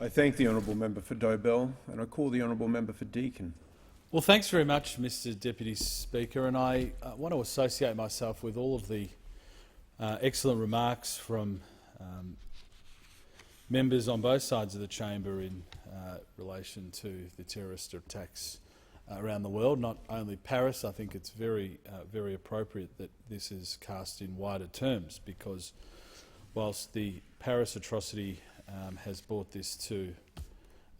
I thank the honourable member for Dobell, and I call the honourable member for Deakin. Well, thanks very much, Mr Deputy Speaker, and I want to associate myself with all of the excellent remarks from members on both sides of the chamber in relation to the terrorist attacks around the world, not only Paris. I think it's very appropriate that this is cast in wider terms, because whilst the Paris atrocity has brought this to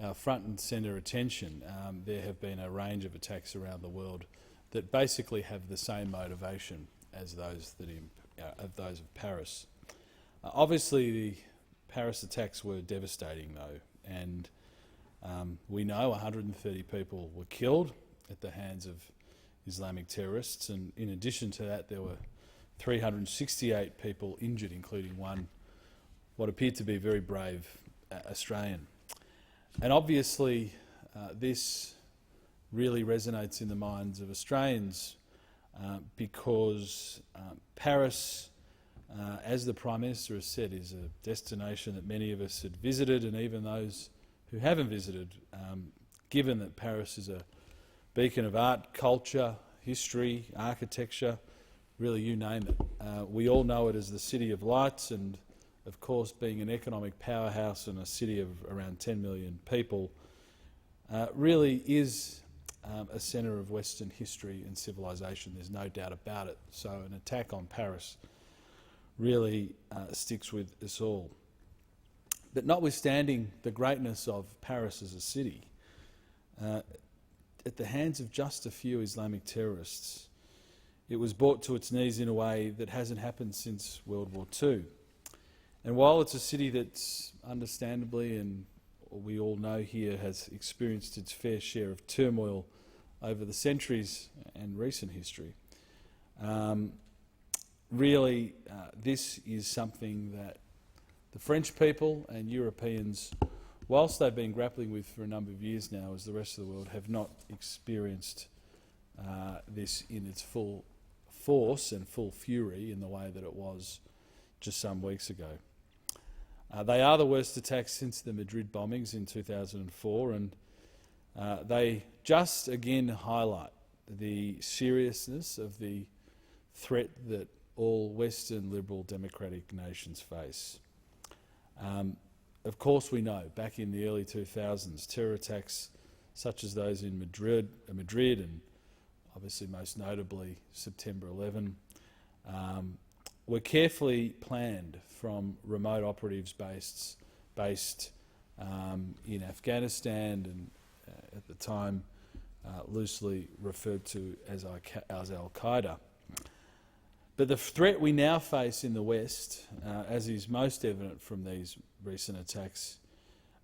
our front and centre attention, there have been a range of attacks around the world that basically have the same motivation as those of Paris. Obviously, the Paris attacks were devastating, though, and we know 130 people were killed at the hands of Islamic terrorists, and in addition to that, there were 368 people injured, including one what appeared to be a very brave Australian. And obviously, this really resonates in the minds of Australians because Paris, as the Prime Minister has said, is a destination that many of us had visited, and even those who haven't visited, given that Paris is a beacon of art, culture, history, architecture, really you name it. We all know it as the City of Lights, and of course, being an economic powerhouse and a city of around 10 million people, really is a centre of Western history and civilisation. There's no doubt about it. So an attack on Paris really sticks with us all. But notwithstanding the greatness of Paris as a city, at the hands of just a few Islamic terrorists, it was brought to its knees in a way that hasn't happened since World War II. And while it's a city that's understandably, and we all know here, has experienced its fair share of turmoil over the centuries and recent history, really this is something that the French people and Europeans, whilst they've been grappling with for a number of years now, as the rest of the world, have not experienced this in its full force and full fury in the way that it was just some weeks ago. They are the worst attacks since the Madrid bombings in 2004, and they just again highlight the seriousness of the threat that all Western liberal democratic nations face. Of course, we know back in the early 2000s, terror attacks such as those in Madrid and obviously most notably September 11, were carefully planned from remote operatives based in Afghanistan and at the time loosely referred to as Al-Qaeda. But the threat we now face in the West, as is most evident from these recent attacks,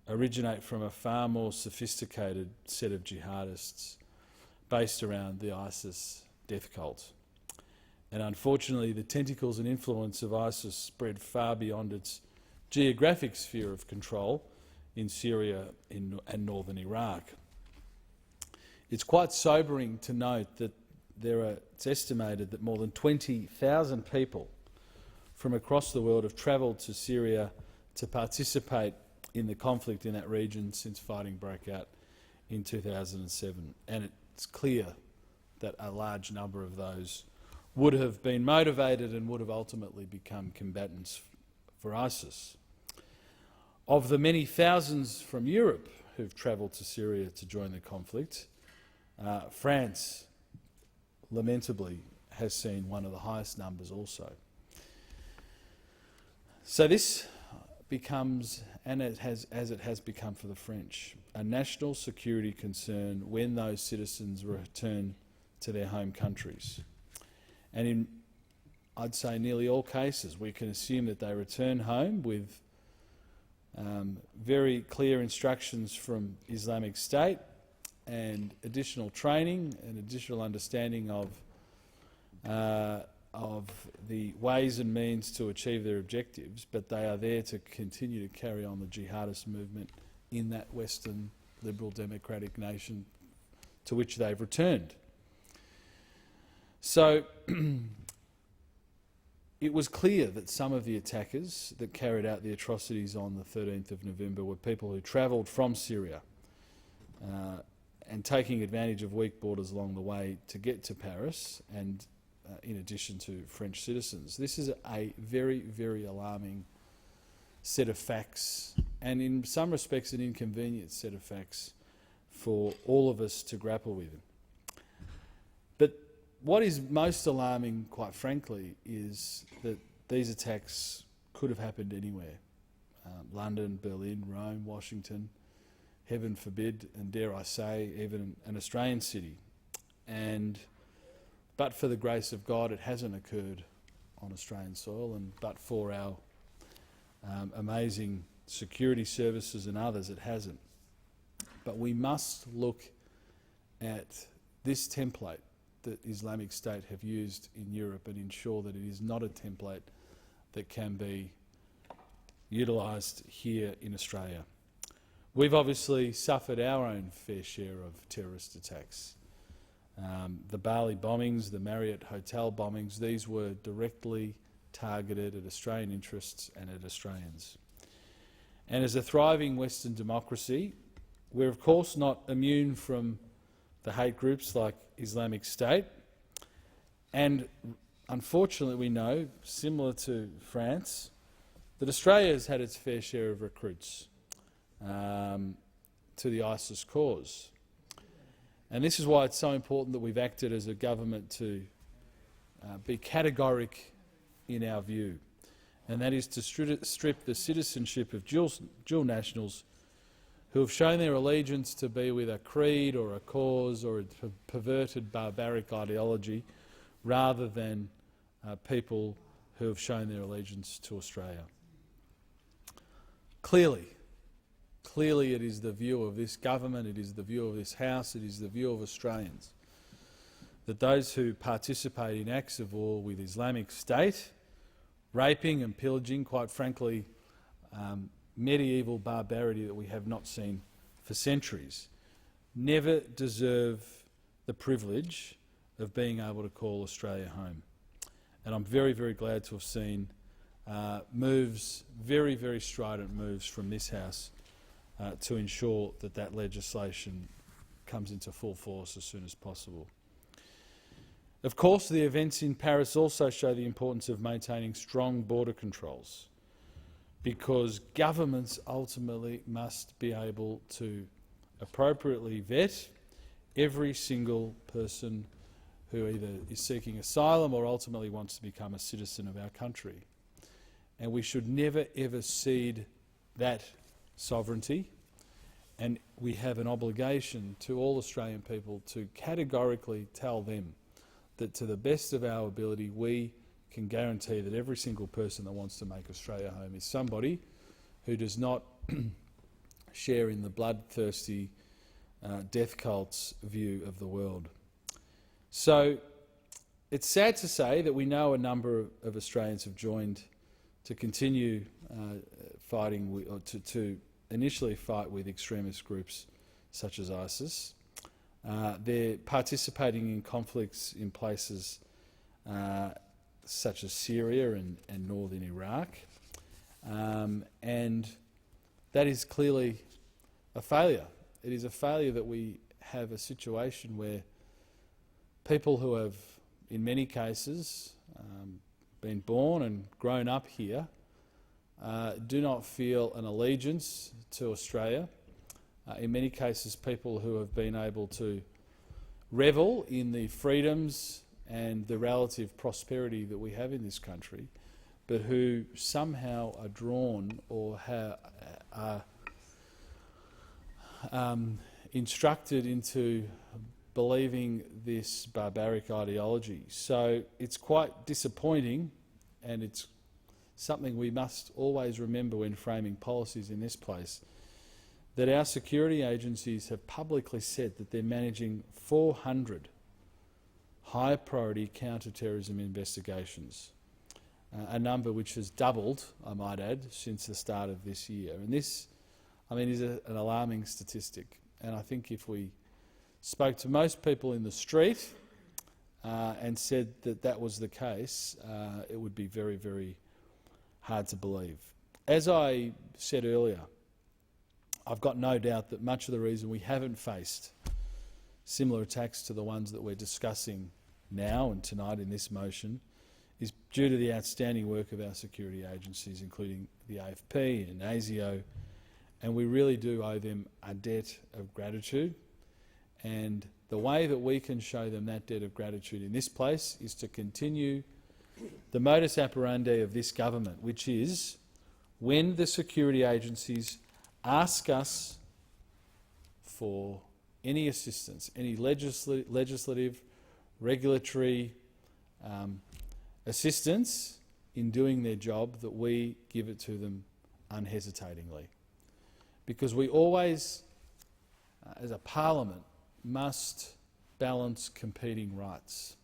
originate from a far more sophisticated set of jihadists based around the ISIS death cult. And unfortunately, the tentacles and influence of ISIS spread far beyond its geographic sphere of control in Syria and northern Iraq. It's quite sobering to note that it's estimated that more than 20,000 people from across the world have travelled to Syria to participate in the conflict in that region since fighting broke out in 2007. And it's clear that a large number of those would have been motivated and would have ultimately become combatants for ISIS. Of the many thousands from Europe who've travelled to Syria to join the conflict, France, lamentably, has seen one of the highest numbers also. So this becomes, and as it has become for the French, a national security concern when those citizens return to their home countries. And in, I'd say, nearly all cases, we can assume that they return home with very clear instructions from Islamic State and additional training and additional understanding of the ways and means to achieve their objectives, but they are there to continue to carry on the jihadist movement in that Western liberal democratic nation to which they've returned. So it was clear that some of the attackers that carried out the atrocities on the 13th of November were people who travelled from Syria and taking advantage of weak borders along the way to get to Paris, and in addition to French citizens. This is a very, very alarming set of facts, and in some respects an inconvenient set of facts for all of us to grapple with. But what is most alarming, quite frankly, is that these attacks could have happened anywhere. London, Berlin, Rome, Washington, heaven forbid, and dare I say, even an Australian city. But for the grace of God, it hasn't occurred on Australian soil, and but for our amazing security services and others, it hasn't. But we must look at this template that Islamic State have used in Europe and ensure that it is not a template that can be utilised here in Australia. We've obviously suffered our own fair share of terrorist attacks. The Bali bombings, the Marriott Hotel bombings, these were directly targeted at Australian interests and at Australians. And as a thriving Western democracy, we're of course not immune from the hate groups like Islamic State, and unfortunately we know, similar to France, that Australia has had its fair share of recruits to the ISIS cause. And this is why it's so important that we've acted as a government to be categoric in our view, and that is to strip the citizenship of dual nationals who have shown their allegiance to be with a creed or a cause or a perverted barbaric ideology, rather than people who have shown their allegiance to Australia. Clearly it is the view of this government, it is the view of this House, it is the view of Australians that those who participate in acts of war with Islamic State, raping and pillaging, quite frankly, medieval barbarity that we have not seen for centuries, never deserve the privilege of being able to call Australia home. And I'm very, very glad to have seen moves, very, very strident moves from this House to ensure that that legislation comes into full force as soon as possible. Of course, the events in Paris also show the importance of maintaining strong border controls, because governments ultimately must be able to appropriately vet every single person who either is seeking asylum or ultimately wants to become a citizen of our country. And we should never ever cede that sovereignty, and we have an obligation to all Australian people to categorically tell them that to the best of our ability we can guarantee that every single person that wants to make Australia home is somebody who does not share in the bloodthirsty death cult's view of the world. So it's sad to say that we know a number of Australians have joined to continue fighting, or to initially fight with extremist groups such as ISIS. They're participating in conflicts in places such as Syria and northern Iraq, and that is clearly a failure. It is a failure that we have a situation where people who have, in many cases, been born and grown up here do not feel an allegiance to Australia. In many cases, people who have been able to revel in the freedoms and the relative prosperity that we have in this country, but who somehow are drawn or are instructed into believing this barbaric ideology. So it's quite disappointing, and it's something we must always remember when framing policies in this place, that our security agencies have publicly said that they're managing 400 high-priority counter-terrorism investigations, a number which has doubled, I might add, since the start of this year. And this, I mean, is an alarming statistic. And I think if we spoke to most people in the street, and said that that was the case, it would be very, very hard to believe. As I said earlier, I've got no doubt that much of the reason we haven't faced similar attacks to the ones that we're discussing now and tonight in this motion is due to the outstanding work of our security agencies, including the AFP and ASIO, and we really do owe them a debt of gratitude. And the way that we can show them that debt of gratitude in this place is to continue the modus operandi of this government, which is when the security agencies ask us for any assistance, any legislative, regulatory assistance in doing their job, that we give it to them unhesitatingly. Because we always, as a parliament, must balance competing rights.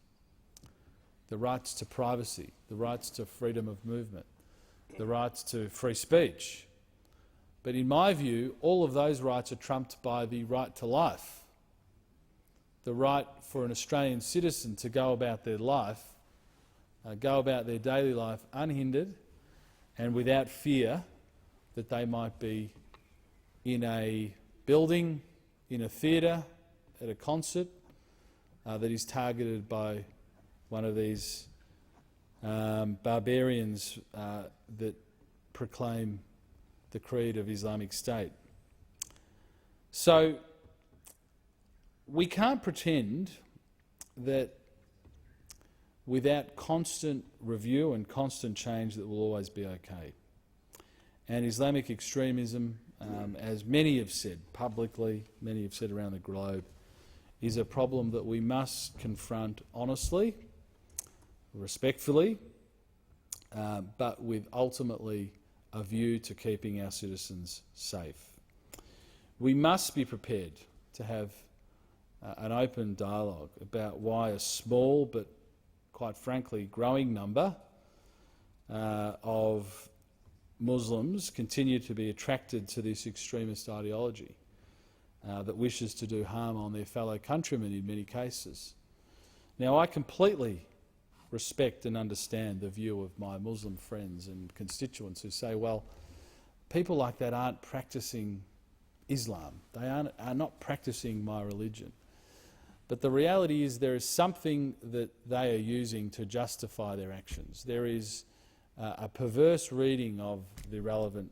The rights to privacy, the rights to freedom of movement, the rights to free speech. But in my view, all of those rights are trumped by the right to life. The right for an Australian citizen to go about their life, go about their daily life unhindered and without fear that they might be in a building, in a theatre, at a concert that is targeted by one of these barbarians that proclaim the creed of Islamic State. So we can't pretend that without constant review and constant change that will always be okay. And Islamic extremism, as many have said publicly, many have said around the globe, is a problem that we must confront honestly, respectfully, but with ultimately a view to keeping our citizens safe. We must be prepared to have an open dialogue about why a small but, quite frankly, growing number of Muslims continue to be attracted to this extremist ideology that wishes to do harm on their fellow countrymen in many cases. Now, I completely respect and understand the view of my Muslim friends and constituents who say, well, people like that aren't practising Islam. They are not practising my religion. But the reality is there is something that they are using to justify their actions. There is a perverse reading of the relevant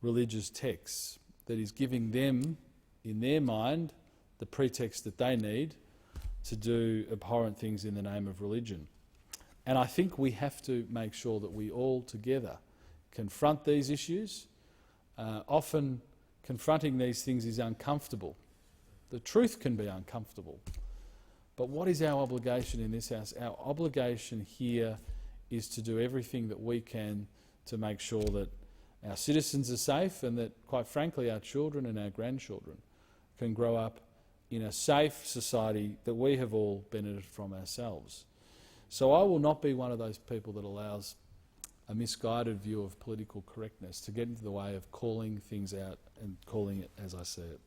religious texts that is giving them, in their mind, the pretext that they need to do abhorrent things in the name of religion. And I think we have to make sure that we all together confront these issues. Often confronting these things is uncomfortable. The truth can be uncomfortable. But what is our obligation in this House? Our obligation here is to do everything that we can to make sure that our citizens are safe and that, quite frankly, our children and our grandchildren can grow up in a safe society that we have all benefited from ourselves. So I will not be one of those people that allows a misguided view of political correctness to get into the way of calling things out and calling it as I see it.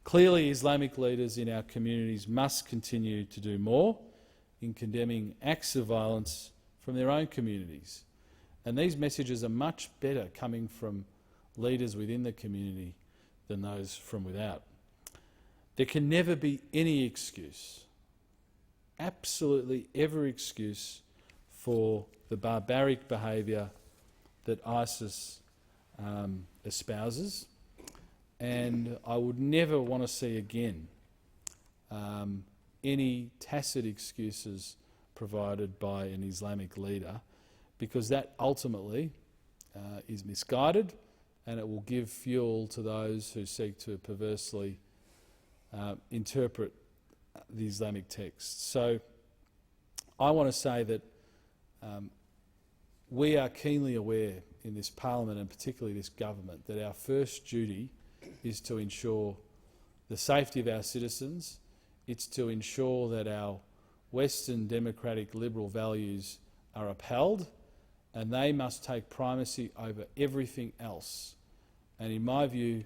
Clearly, Islamic leaders in our communities must continue to do more in condemning acts of violence from their own communities. And these messages are much better coming from leaders within the community than those from without. There can never be any excuse, absolutely every excuse, for the barbaric behaviour that ISIS espouses, and I would never want to see again any tacit excuses provided by an Islamic leader, because that ultimately is misguided and it will give fuel to those who seek to perversely interpret the Islamic text. So I want to say that we are keenly aware in this Parliament, and particularly this government, that our first duty is to ensure the safety of our citizens. It's to ensure that our Western democratic liberal values are upheld, and they must take primacy over everything else. And in my view,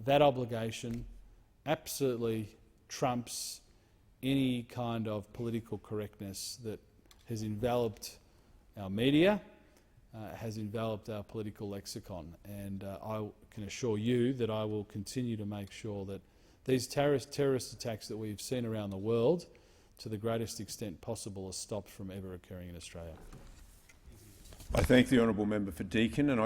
that obligation absolutely trumps any kind of political correctness that has enveloped our media, has enveloped our political lexicon. And I can assure you that I will continue to make sure that these terrorist attacks that we've seen around the world, to the greatest extent possible, are stopped from ever occurring in Australia. I thank the honourable member for Deakin, and I